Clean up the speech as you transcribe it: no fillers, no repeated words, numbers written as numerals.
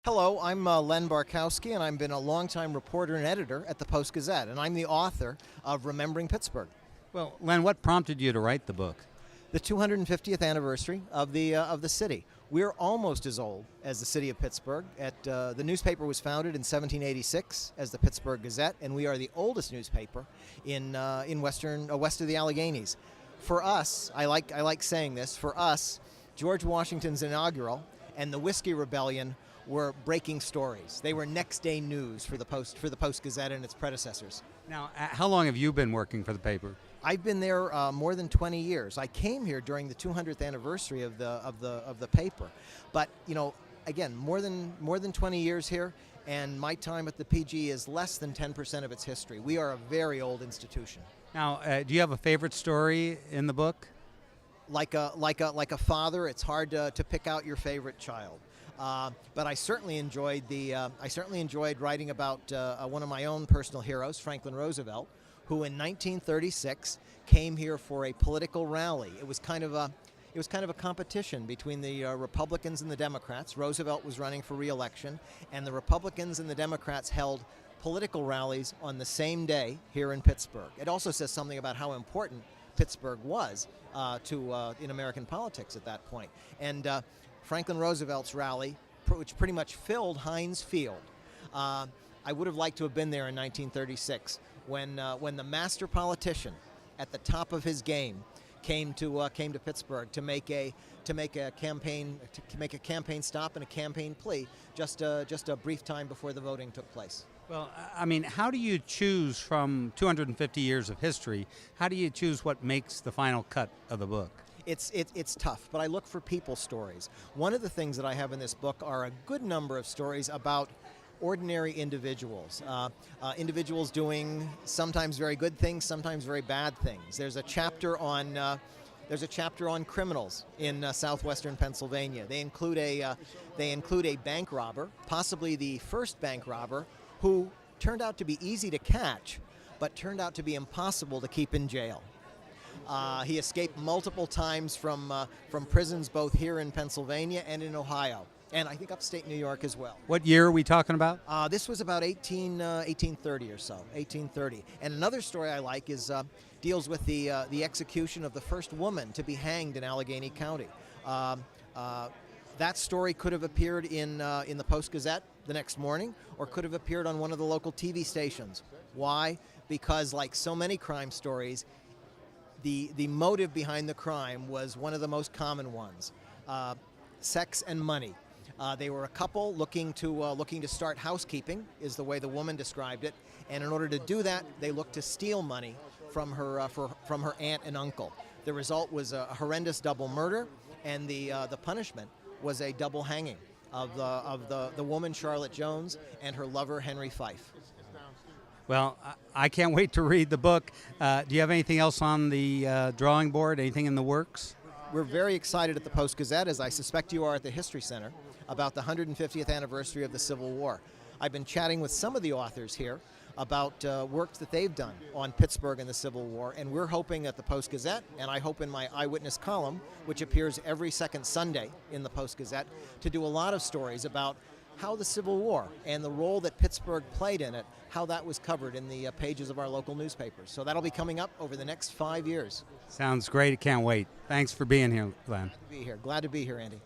Hello, I'm Len Barcousky, and I've been a longtime reporter and editor at the Post-Gazette, and I'm the author of Remembering Pittsburgh, Well, Len, what prompted you to write the book? the 250th anniversary of the city. We're almost as old as the city of Pittsburgh. The newspaper was founded in 1786 as the Pittsburgh Gazette, and we are the oldest newspaper in west of the Alleghenies. For us, I like saying this. For us, George Washington's inaugural and the Whiskey Rebellion were breaking stories. They were next day news for the Post-Gazette and its predecessors. Now, how long have you been working for the paper? I've been there more than 20 years. I came here during the 200th anniversary of the paper, but again, more than 20 years here, and my time at the PG is less than 10% of its history. We are a very old institution. Now, do you have a favorite story in the book? Like a father, it's hard to pick out your favorite child. But I certainly enjoyed writing about one of my own personal heroes, Franklin Roosevelt, who in 1936 came here for a political rally. It was kind of a competition between the Republicans and the Democrats. Roosevelt was running for re-election, and the Republicans and the Democrats held political rallies on the same day here in Pittsburgh. It also says something about how important Pittsburgh was in American politics at that point. And Franklin Roosevelt's rally, which pretty much filled Heinz Field. I would have liked to have been there in 1936 when the master politician, at the top of his game, came to Pittsburgh to make a campaign stop and a campaign plea just a brief time before the voting took place. Well, I mean, how do you choose from 250 years of history? How do you choose what makes the final cut of the book? It's tough, but I look for people stories. One of the things that I have in this book are a good number of stories about ordinary individuals, individuals doing sometimes very good things, sometimes very bad things. There's a chapter on criminals in southwestern Pennsylvania. They include a bank robber, possibly the first bank robber, who turned out to be easy to catch, but turned out to be impossible to keep in jail. He escaped multiple times from prisons both here in Pennsylvania and in Ohio, and I think upstate New York as well. What year are we talking about? This was about 1830 or so, 1830. And another story I like deals with the execution of the first woman to be hanged in Allegheny County. That story could have appeared in the Post-Gazette the next morning, or could have appeared on one of the local TV stations. Why? Because like so many crime stories, the motive behind the crime was one of the most common ones: sex and money. They were a couple looking to start housekeeping, is the way the woman described it, and in order to do that, they looked to steal money from her from her aunt and uncle. The result was a horrendous double murder, and the punishment was a double hanging of the woman Charlotte Jones and her lover Henry Fife. Well, I can't wait to read the book. Do you have anything else on the drawing board, anything in the works? We're very excited at the Post-Gazette, as I suspect you are at the History Center, about the 150th anniversary of the Civil War. I've been chatting with some of the authors here about works that they've done on Pittsburgh and the Civil War, and we're hoping at the Post-Gazette, and I hope in my eyewitness column, which appears every second Sunday in the Post-Gazette, to do a lot of stories about how the Civil War and the role that Pittsburgh played in it, how that was covered in the pages of our local newspapers. So that'll be coming up over the next 5 years. Sounds great. I can't wait. Thanks for being here, Len. Glad to be here, Andy.